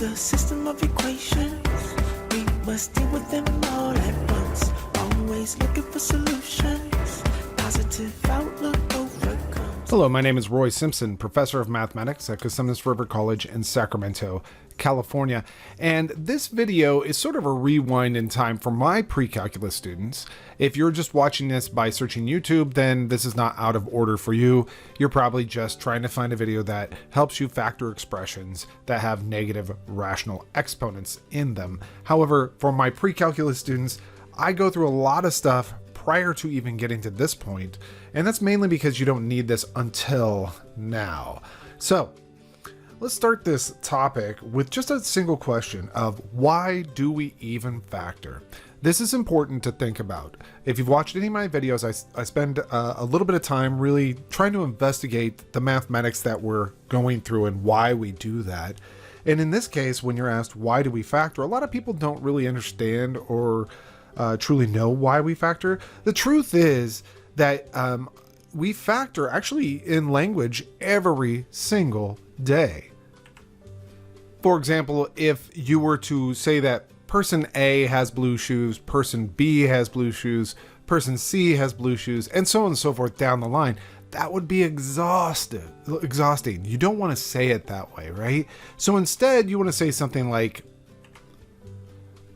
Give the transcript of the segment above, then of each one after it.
the system of equations. We must deal with them all at once. Always looking for solutions. Positive outlook overcomes. Hello, my name is Roy Simpson, professor of mathematics at Cosumnes River College in Sacramento, California. And this video is sort of a rewind in time for my pre-calculus students. If you're just watching this by searching YouTube, then this is not out of order for you. You're probably just trying to find a video that helps you factor expressions that have negative rational exponents in them. However, for my pre-calculus students, I go through a lot of stuff prior to even getting to this point, and that's mainly because you don't need this until now. So let's start this topic with just a single question of why do we even factor? This is important to think about. If you've watched any of my videos, I spend a little bit of time really trying to investigate the mathematics that we're going through and why we do that. And in this case, when you're asked why do we factor, a lot of people don't really understand or truly know why we factor. The truth is that we factor actually in language every single day. For example, if you were to say that person A has blue shoes, person B has blue shoes, person C has blue shoes, and so on and so forth down the line, that would be exhausting. You don't want to say it that way, right? So instead, you want to say something like,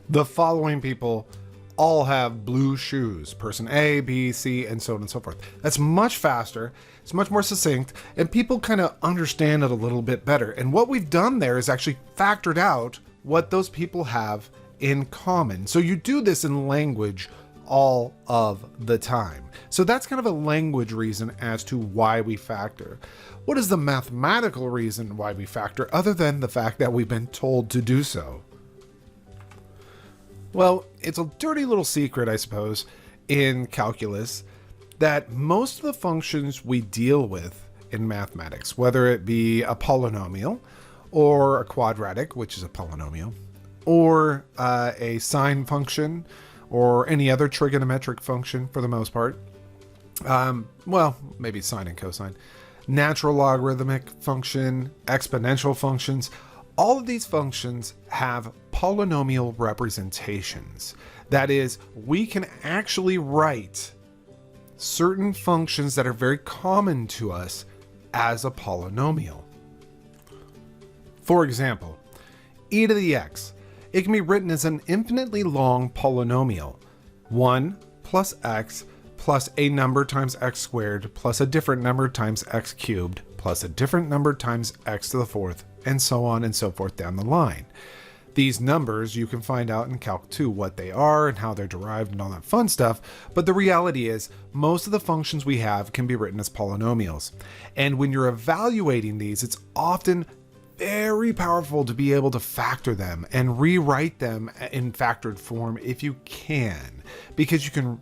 the following people all have blue shoes, person A, B, C, and so on and so forth. That's much faster, it's much more succinct, and people kind of understand it a little bit better. And what we've done there is actually factored out what those people have in common. So you do this in language all of the time. So that's kind of a language reason as to why we factor. What is the mathematical reason why we factor, other than the fact that we've been told to do so? Well, it's a dirty little secret, I suppose, in calculus that most of the functions we deal with in mathematics, whether it be a polynomial or a quadratic, which is a polynomial, or a sine function or any other trigonometric function for the most part, well, maybe sine and cosine, natural logarithmic function, exponential functions, all of these functions have polynomial representations. That is, we can actually write certain functions that are very common to us as a polynomial. For example, e to the x. It can be written as an infinitely long polynomial. 1 plus x plus a number times x squared plus a different number times x cubed plus a different number times x to the fourth, and so on and so forth down the line. These numbers, you can find out in Calc 2 what they are and how they're derived and all that fun stuff, but the reality is most of the functions we have can be written as polynomials. And when you're evaluating these, it's often very powerful to be able to factor them and rewrite them in factored form if you can, because you can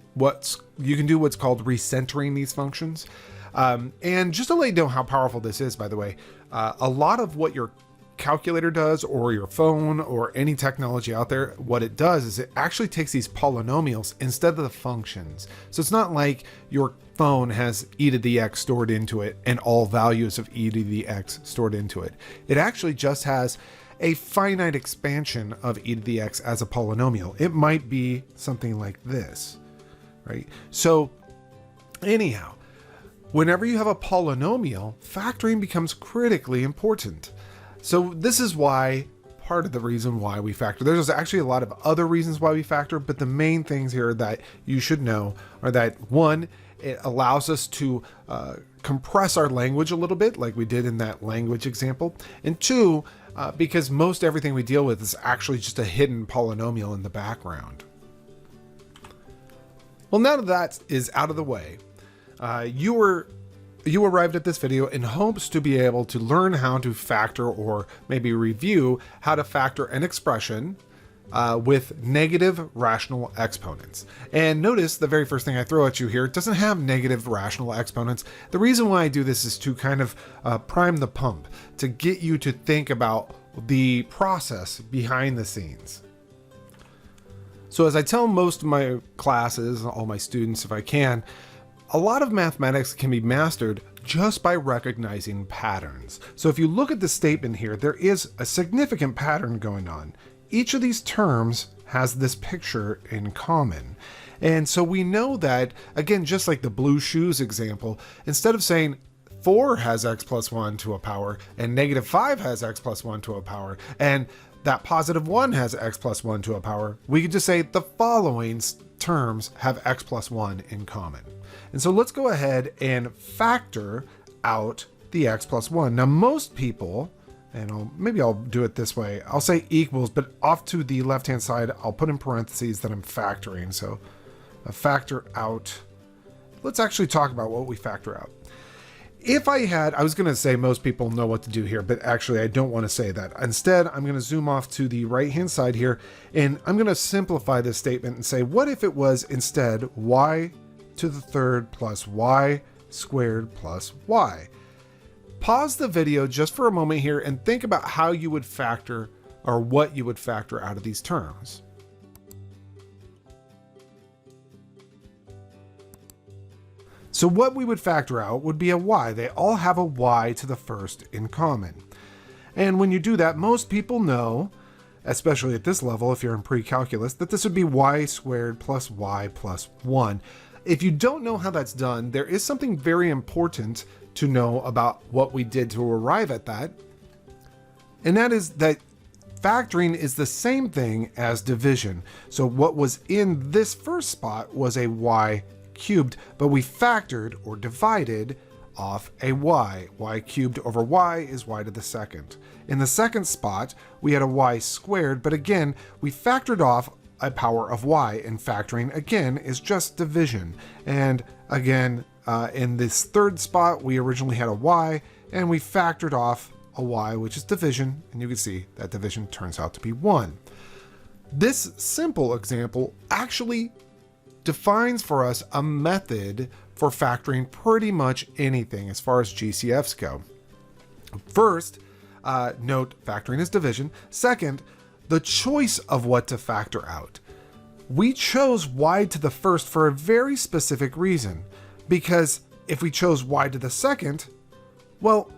do what's called recentering these functions. And just to lay down how powerful this is, by the way, a lot of what your calculator does, or your phone, or any technology out there, what it does is it actually takes these polynomials instead of the functions. So it's not like your phone has e to the x stored into it and all values of e to the x stored into it. It actually just has a finite expansion of e to the x as a polynomial. It might be something like this, right? So anyhow, whenever you have a polynomial, factoring becomes critically important. So this is why, part of the reason why we factor. There's actually a lot of other reasons why we factor, but the main things here that you should know are that, one, it allows us to compress our language a little bit, like we did in that language example. And two, because most everything we deal with is actually just a hidden polynomial in the background. Well, now that that is out of the way, you arrived at this video in hopes to be able to learn how to factor, or maybe review how to factor an expression with negative rational exponents. And notice the very first thing I throw at you here, it doesn't have negative rational exponents. The reason why I do this is to kind of prime the pump, to get you to think about the process behind the scenes. So as I tell most of my classes, all my students if I can, A lot of mathematics can be mastered just by recognizing patterns. So if you look at the statement here, there is a significant pattern going on. Each of these terms has this picture in common. And so we know that, again, just like the blue shoes example, instead of saying 4 has x plus 1 to a power and -5 has x plus 1 to a power and that +1 has x plus 1 to a power, we could just say the following terms have x plus 1 in common. And so let's go ahead and factor out the x plus 1. Now most people, and maybe I'll do it this way, I'll say equals, but off to the left hand side I'll put in parentheses that I'm factoring. So a factor out. Let's actually talk about what we factor out. If I was going to say most people know what to do here, but actually I don't want to say that. Instead, I'm going to zoom off to the right-hand side here, and I'm going to simplify this statement and say, what if it was instead y to the third plus y squared plus y? Pause the video just for a moment here and think about how you would factor, or what you would factor out of these terms. So what we would factor out would be a y. They all have a y to the first in common. And when you do that, most people know, especially at this level, if you're in pre-calculus, that this would be y squared plus y plus 1. If you don't know how that's done, there is something very important to know about what we did to arrive at that. And that is that factoring is the same thing as division. So what was in this first spot was a y cubed, but we factored or divided off a y. Y cubed over y is y to the second. In the second spot, we had a y squared, but again, we factored off a power of y, and factoring again is just division. And again, in this third spot, we originally had a y, and we factored off a y, which is division, and you can see that division turns out to be 1. This simple example actually defines for us a method for factoring pretty much anything as far as GCFs go. First, note factoring is division. Second, the choice of what to factor out. We chose y to the first for a very specific reason, because if we chose y to the second, well,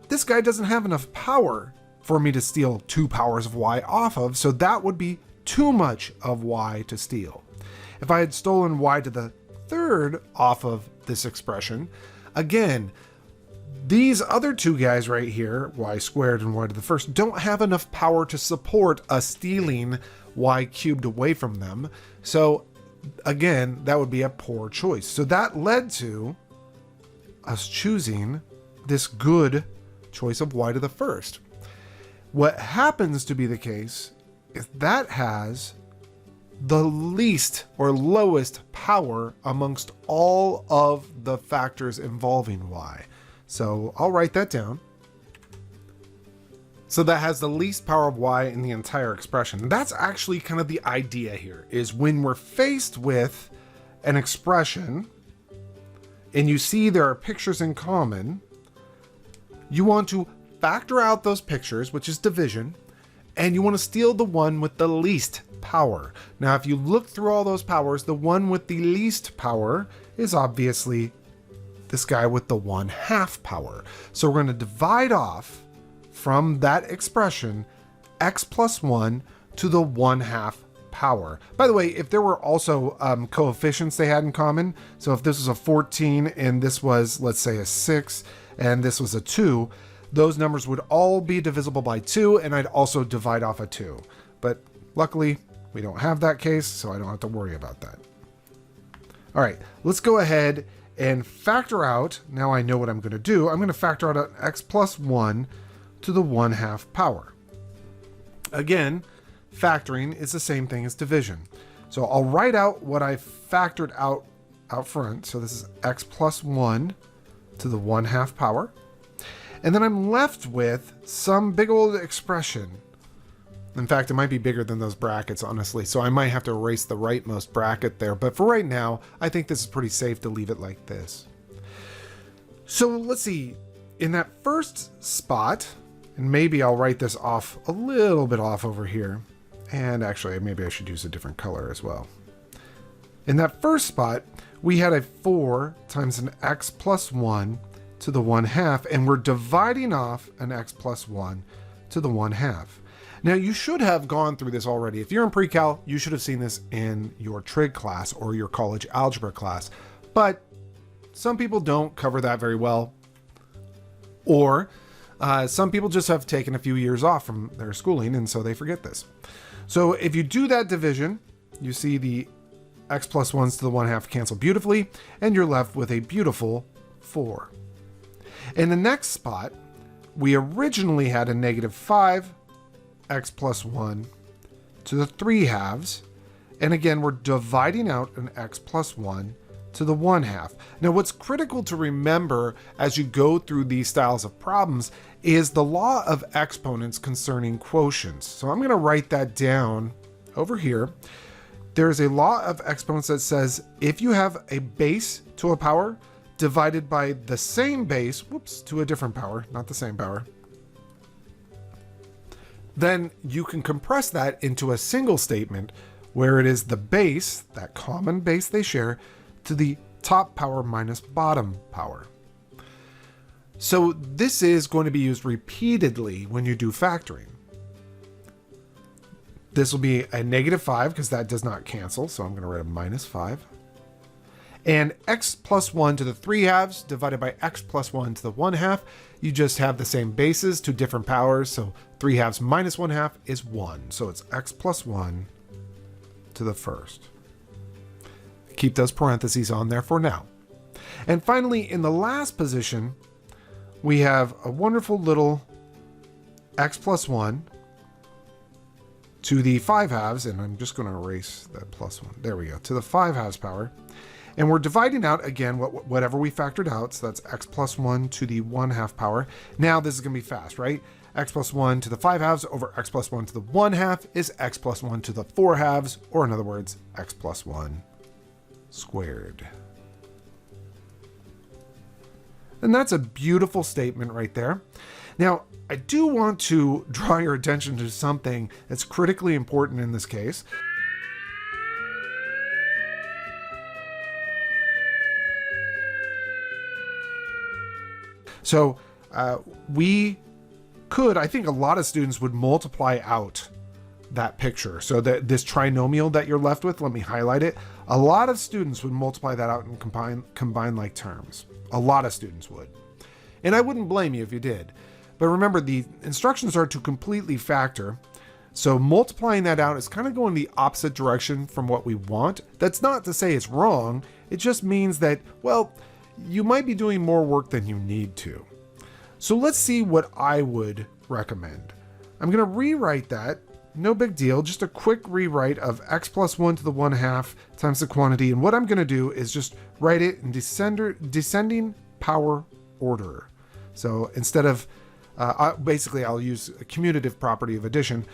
this guy doesn't have enough power for me to steal 2 powers of y off of, so that would be too much of y to steal. If I had stolen y to the third off of this expression, again, these other two guys right here, y squared and y to the first, don't have enough power to support us stealing y cubed away from them. So again, that would be a poor choice. So that led to us choosing this good choice of y to the first. What happens to be the case is that has the least or lowest power amongst all of the factors involving y. So I'll write that down. So that has the least power of y in the entire expression. That's actually kind of the idea here, is when we're faced with an expression and you see there are pictures in common, you want to factor out those pictures, which is division, and you want to steal the one with the least power. Now, if you look through all those powers, the one with the least power is obviously this guy with the 1/2 power. So we're going to divide off from that expression x plus 1 to the 1/2 power. By the way, if there were also coefficients they had in common, so if this was a 14 and this was, let's say, a 6 and this was a 2, those numbers would all be divisible by 2, and I'd also divide off a 2. But luckily, we don't have that case, so I don't have to worry about that. All right, let's go ahead and factor out. Now I know what I'm going to do. I'm going to factor out an x plus 1 to the 1/2 power. Again, factoring is the same thing as division. So I'll write out what I factored out front. So this is x plus 1 to the 1/2 power. And then I'm left with some big old expression. In fact, it might be bigger than those brackets, honestly, so I might have to erase the rightmost bracket there. But for right now, I think this is pretty safe to leave it like this. So let's see. In that first spot, and maybe I'll write this off a little bit off over here. And actually, maybe I should use a different color as well. In that first spot, we had a 4 times an x plus 1 to the 1/2, and we're dividing off an x plus 1 to the 1/2. Now, you should have gone through this already. If you're in pre-cal, you should have seen this in your trig class or your college algebra class, but some people don't cover that very well, or some people just have taken a few years off from their schooling, and so they forget this. So if you do that division, you see the x plus 1s to the 1/2 cancel beautifully, and you're left with a beautiful 4. In the next spot, we originally had a -5 x plus 1 to the 3/2, and again, we're dividing out an x plus 1 to the 1/2. Now, what's critical to remember as you go through these styles of problems is the law of exponents concerning quotients. So I'm going to write that down over here. There's a law of exponents that says if you have a base to a power divided by the same base, to a different power, not the same power, then you can compress that into a single statement where it is the base, that common base they share, to the top power minus bottom power. So this is going to be used repeatedly when you do factoring. This will be a -5 because that does not cancel, so I'm going to write a -5. And x plus 1 to the 3/2 divided by x plus 1 to the 1/2, you just have the same bases, two different powers, so 3/2 minus 1/2 is 1. So it's x plus 1 to the first. Keep those parentheses on there for now. And finally, in the last position, we have a wonderful little x plus 1 to the 5/2, and I'm just going to erase that plus 1. There we go, to the 5/2 power. And we're dividing out, again, whatever we factored out, so that's x plus 1 to the 1/2 power. Now this is going to be fast, right? X plus 1 to the 5/2 over x plus 1 to the 1/2 is x plus 1 to the 4/2, or in other words, x plus 1 squared. And that's a beautiful statement right there. Now, I do want to draw your attention to something that's critically important in this case. So I think a lot of students would multiply out that picture. So that this trinomial that you're left with, let me highlight it. A lot of students would multiply that out and combine like terms. A lot of students would. And I wouldn't blame you if you did. But remember, the instructions are to completely factor. So multiplying that out is kind of going the opposite direction from what we want. That's not to say it's wrong. It just means that, well, you might be doing more work than you need to. So let's see what I would recommend. I'm going to rewrite that. No big deal. Just a quick rewrite of x plus 1 to the 1/2 times the quantity. And what I'm going to do is just write it in descending power order. So instead of, basically I'll use a commutative property of addition.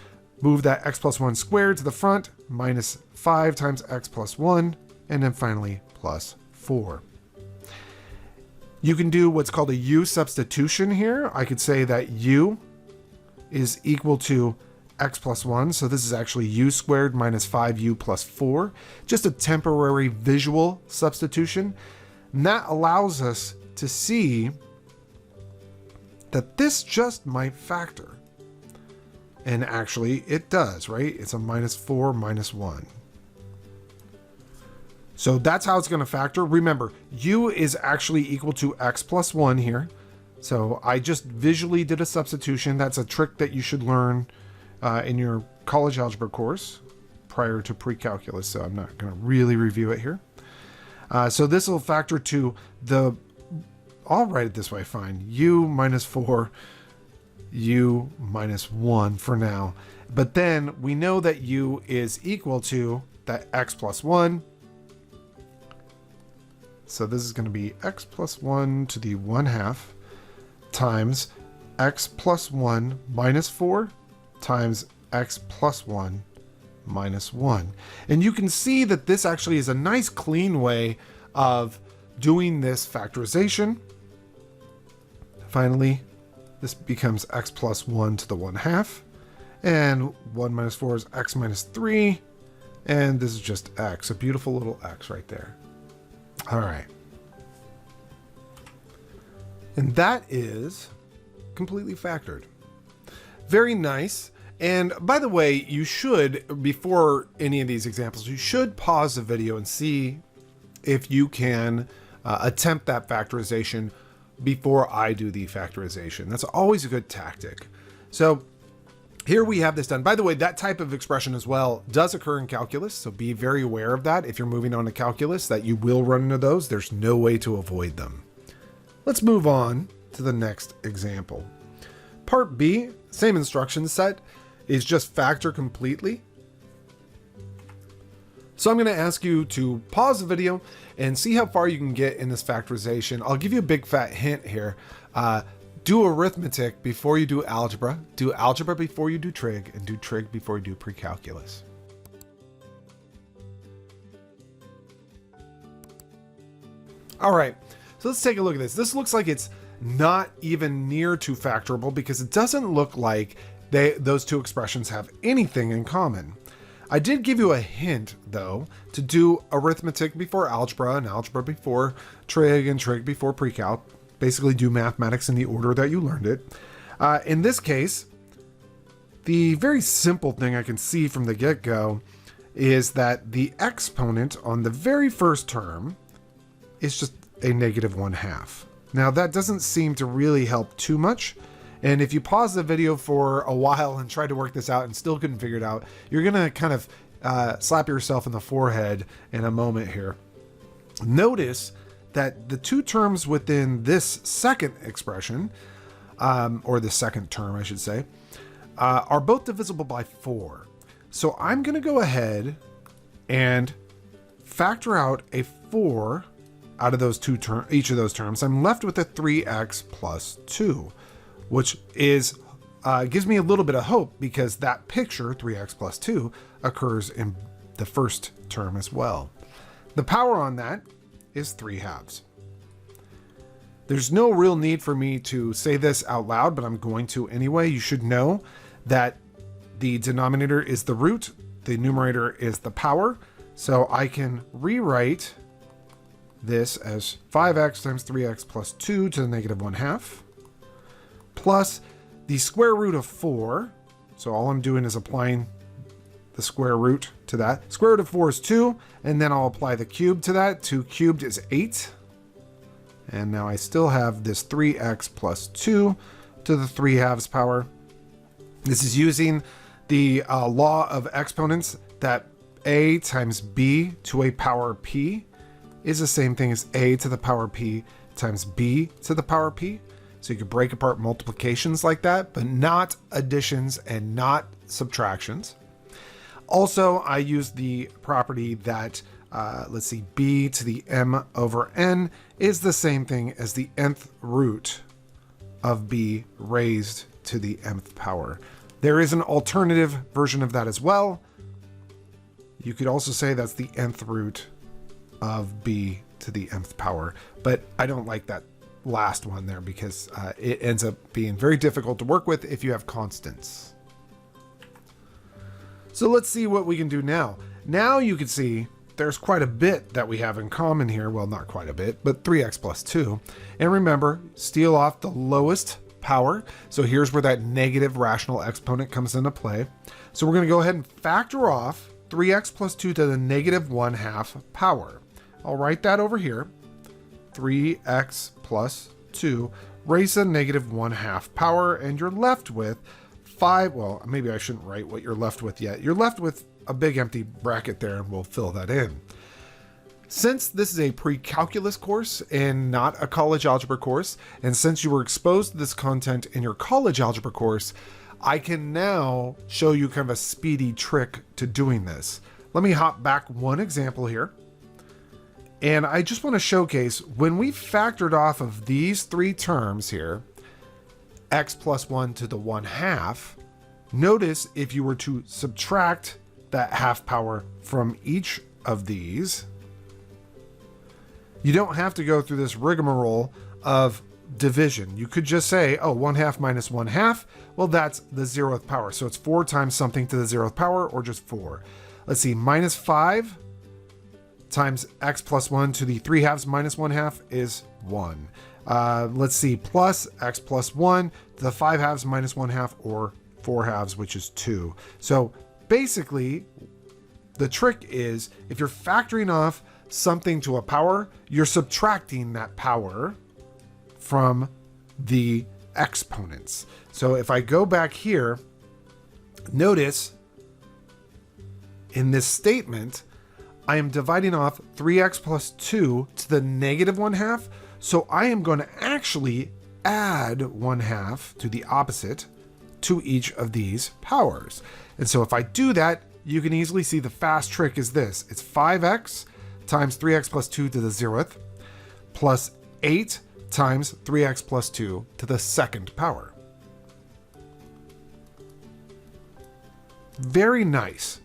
Move that x plus 1 squared to the front, minus 5 times x plus 1, and then finally plus 4. You can do what's called a u substitution here. I could say that u is equal to x plus 1. So this is actually u squared minus 5u plus 4. Just a temporary visual substitution. And that allows us to see that this just might factor. And actually it does, right? It's a minus 4 minus 1. So that's how it's going to factor. Remember, u is actually equal to x plus 1 here. So I just visually did a substitution. That's a trick that you should learn in your college algebra course prior to pre-calculus. So I'm not going to really review it here. So this will factor to the, I'll write it this way, fine. U minus 4, u minus 1 for now. But then we know that u is equal to that x plus 1. So this is going to be x plus 1 to the 1/2 times x plus 1 minus 4 times x plus 1 minus 1. And you can see that this actually is a nice clean way of doing this factorization. Finally, this becomes x plus 1 to the 1/2. And 1 minus 4 is x minus 3. And this is just x, a beautiful little x right there. All right. And that is completely factored. Very nice. And by the way, you should, before any of these examples, you should pause the video and see if you can attempt that factorization before I do the factorization. That's always a good tactic. So here we have this done. By the way, that type of expression as well does occur in calculus. So be very aware of that. If you're moving on to calculus, that you will run into those. There's no way to avoid them. Let's move on to the next example. Part B, same instruction set, is just factor completely. So I'm going to ask you to pause the video and see how far you can get in this factorization. I'll give you a big fat hint here. Do arithmetic before you do algebra. Do algebra before you do trig, and do trig before you do pre-calculus. All right, so let's take a look at this. This looks like it's not even near to factorable because it doesn't look like those two expressions have anything in common. I did give you a hint, though, to do arithmetic before algebra and algebra before trig and trig before pre-calc. Basically do mathematics in the order that you learned it. In this case, the very simple thing I can see from the get-go is that the exponent on the very first term is just a -1/2. Now that doesn't seem to really help too much. And if you pause the video for a while and try to work this out and still couldn't figure it out, you're going to kind of slap yourself in the forehead in a moment here. Notice that the two terms within this second expression, or the second term, I should say, are both divisible by 4. So I'm going to go ahead and factor out a 4 out of those each of those terms. I'm left with a 3x plus 2. Which is gives me a little bit of hope because that picture, 3x plus 2, occurs in the first term as well. The power on that is 3/2. There's no real need for me to say this out loud, but I'm going to anyway. You should know that the denominator is the root, the numerator is the power, so I can rewrite this as 5x times 3x plus 2 to the -1/2. Plus the square root of 4. So all I'm doing is applying the square root to that. Square root of 4 is 2, and then I'll apply the cube to that. 2 cubed is 8. And now I still have this 3x plus 2 to the 3/2 power. This is using the law of exponents, that a times b to a power p is the same thing as a to the power p times b to the power p. So you could break apart multiplications like that, but not additions and not subtractions. Also, I use the property that, let's see, b to the m over n is the same thing as the nth root of b raised to the mth power. There is an alternative version of that as well. You could also say that's the nth root of b to the mth power, but I don't like that last one there because it ends up being very difficult to work with if you have constants. So let's see what we can do now. Now you can see there's quite a bit that we have in common here. Well, not quite a bit, but 3x plus 2. And remember, steal off the lowest power. So here's where that negative rational exponent comes into play. So we're going to go ahead and factor off 3x plus 2 to the -1/2 power. I'll write that over here. 3x plus 2 raised to the -1/2 power, and you're left with 5. Well, maybe I shouldn't write what you're left with yet. You're left with a big empty bracket there, and we'll fill that in. Since this is a pre-calculus course and not a college algebra course, and since you were exposed to this content in your college algebra course, I can now show you kind of a speedy trick to doing this. Let me hop back one example here. And I just want to showcase, when we factored off of these 3 terms here, x plus 1 to the 1/2, notice if you were to subtract that half power from each of these, you don't have to go through this rigmarole of division. You could just say, oh, 1/2 minus 1/2, well, that's the 0th power. So it's 4 times something to the 0th power, or just 4. Let's see, minus 5 times x plus 1 to the 3/2 minus 1/2 is 1. Let's see, plus x plus 1 to the 5/2 minus 1/2, or 4/2, which is 2. So basically, the trick is if you're factoring off something to a power, you're subtracting that power from the exponents. So if I go back here, notice in this statement, I am dividing off 3x plus 2 to the negative 1/2. So I am going to actually add 1/2 to the opposite to each of these powers. And so if I do that, you can easily see the fast trick is this. It's 5x times 3x plus 2 to the 0th plus 8 times 3x plus 2 to the second power. Very nice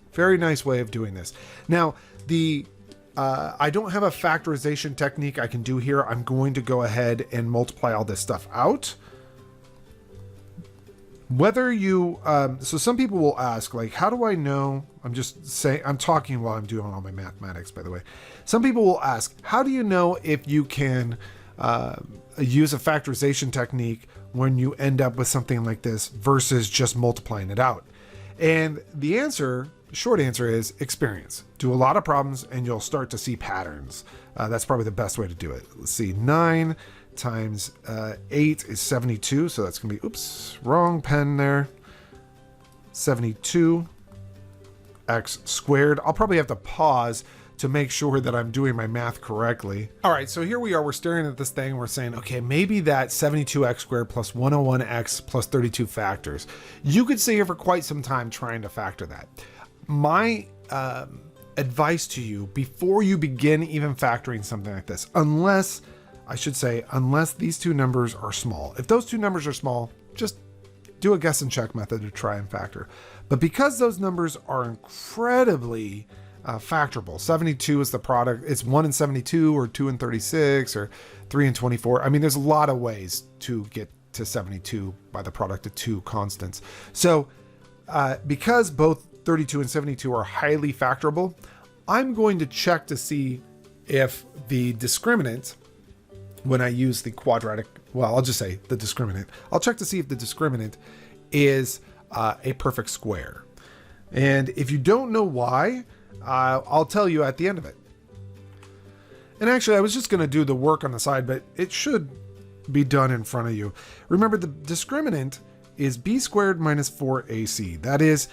way of doing this. Now, I don't have a factorization technique I can do here. I'm going to go ahead and multiply all this stuff out. Whether you, so some people will ask, like, how do I know? I'm just saying, I'm talking while I'm doing all my mathematics, by the way. Some people will ask, how do you know if you can use a factorization technique when you end up with something like this versus just multiplying it out? And the answer, short answer, is experience. Do a lot of problems and you'll start to see patterns. That's probably the best way to do it. Let's see, 9 times 8 is 72. So that's going to be, oops, wrong pen there. 72 x squared. I'll probably have to pause to make sure that I'm doing my math correctly. All right, so here we are. We're staring at this thing. We're saying, okay, maybe that 72x squared plus 101x plus 32 factors. You could sit here for quite some time trying to factor that. My advice to you, before you begin even factoring something like this, unless these two numbers are small. If those two numbers are small, just do a guess and check method to try and factor. But because those numbers are incredibly factorable, 72 is the product. It's 1 and 72, or 2 and 36, or 3 and 24. I mean, there's a lot of ways to get to 72 by the product of two constants. So because both 32 and 72 are highly factorable, I'm going to check to see if the discriminant, when I use the quadratic, well, I'll just say the discriminant. I'll check to see if the discriminant is a perfect square. And if you don't know why, I'll tell you at the end of it. And actually, I was just going to do the work on the side, but it should be done in front of you. Remember, the discriminant is b squared minus 4ac. That is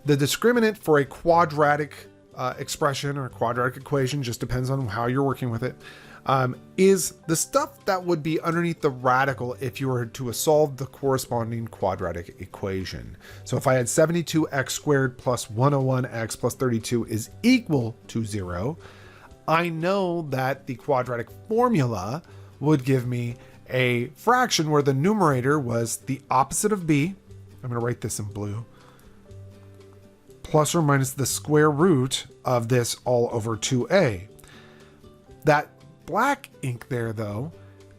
the discriminant for a quadratic expression or quadratic equation, just depends on how you're working with it, is the stuff that would be underneath the radical if you were to solve the corresponding quadratic equation. So if I had 72x squared plus 101x plus 32 is equal to 0, I know that the quadratic formula would give me a fraction where the numerator was the opposite of b. I'm going to write this in blue. Plus or minus the square root of this all over 2a. That black ink there, though,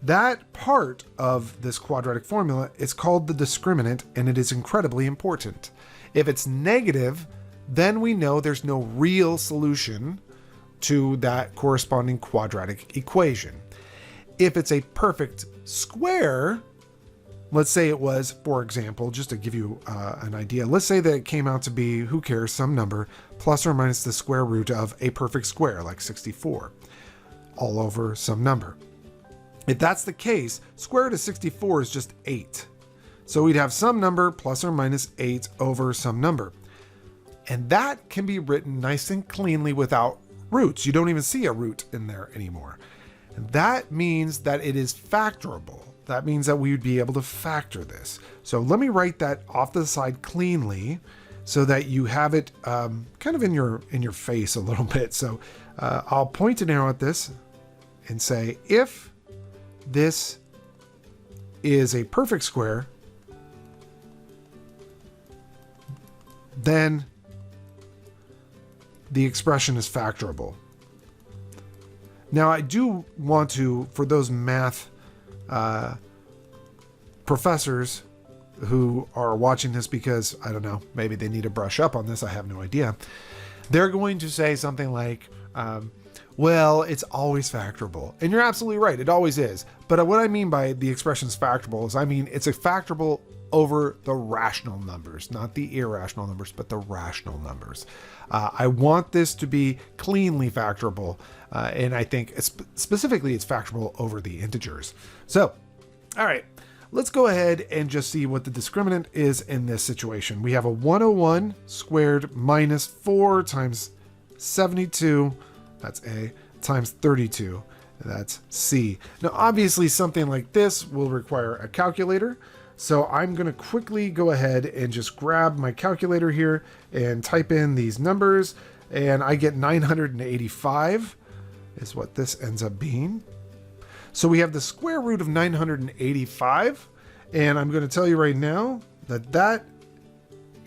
that part of this quadratic formula is called the discriminant, and it is incredibly important. If it's negative, then we know there's no real solution to that corresponding quadratic equation. If it's a perfect square, let's say it was, for example, just to give you an idea, let's say that it came out to be, who cares, some number, plus or minus the square root of a perfect square, like 64, all over some number. If that's the case, square root of 64 is just 8. So we'd have some number plus or minus 8 over some number. And that can be written nice and cleanly without roots. You don't even see a root in there anymore. And that means that it is factorable. That means that we would be able to factor this. So let me write that off to the side cleanly so that you have it kind of in your face a little bit. So I'll point an arrow at this and say, if this is a perfect square, then the expression is factorable. Now, I do want to, for those math professors who are watching this because, I don't know, maybe they need to brush up on this, I have no idea. They're going to say something like, Well, it's always factorable. And you're absolutely right. It always is. But what I mean by the expression's factorable is I mean it's a factorable over the rational numbers, not the irrational numbers, but the rational numbers. I want this to be cleanly factorable. And I think specifically it's factorable over the integers. So, all right, let's go ahead and just see what the discriminant is in this situation. We have a 101 squared minus 4 times 72, that's A, times 32, that's C. Now, obviously, something like this will require a calculator. So I'm going to quickly go ahead and just grab my calculator here and type in these numbers. And I get 985 is what this ends up being. So we have the square root of 985. And I'm going to tell you right now that that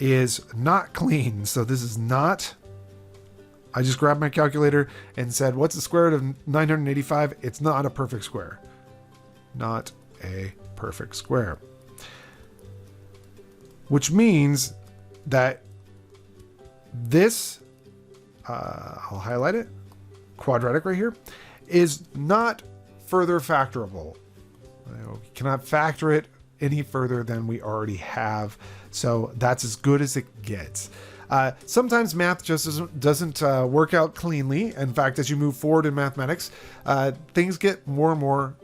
is not clean. So this is not... I just grabbed my calculator and said, what's the square root of 985? It's not a perfect square. Not a perfect square. Which means that this, I'll highlight it, quadratic right here, is not further factorable. We cannot factor it any further than we already have. So that's as good as it gets. Sometimes math just doesn't work out cleanly. In fact, as you move forward in mathematics, things get more and more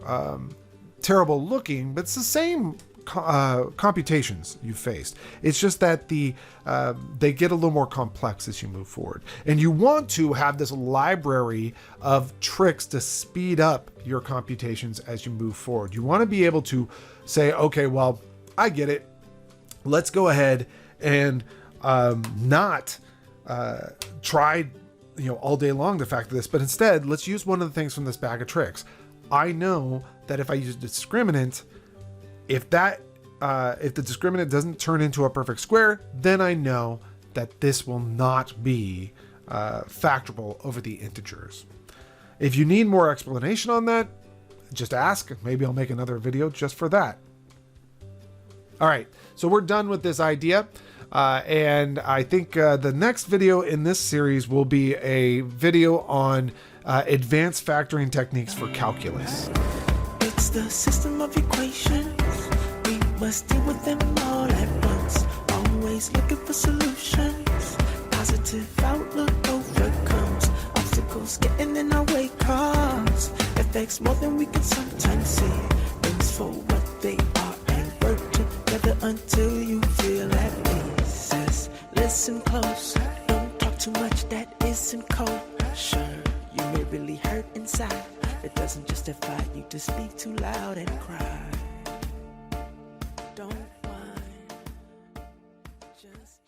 terrible looking, but it's the same computations you faced. It's just that they get a little more complex as you move forward. And you want to have this library of tricks to speed up your computations as you move forward. You want to be able to say, okay, well, I get it. Let's go ahead and not try all day long the fact of this, but instead let's use one of the things from this bag of tricks. I know that if I use discriminant, if the discriminant doesn't turn into a perfect square, then I know that this will not be factorable over the integers. If you need more explanation on that, just ask. Maybe I'll make another video just for that. All right, so we're done with this idea. And I think the next video in this series will be a video on advanced factoring techniques for calculus. It's the system of equations. We must deal with them all at once. Always looking for solutions. Positive outlook overcomes obstacles getting in our way. Cause affects more than we can sometimes see. Things for what they are and work together until you feel at peace. Just listen close. Don't talk too much that isn't kosher. You may really hurt inside. It doesn't justify you to speak too loud and cry. Don't whine. Just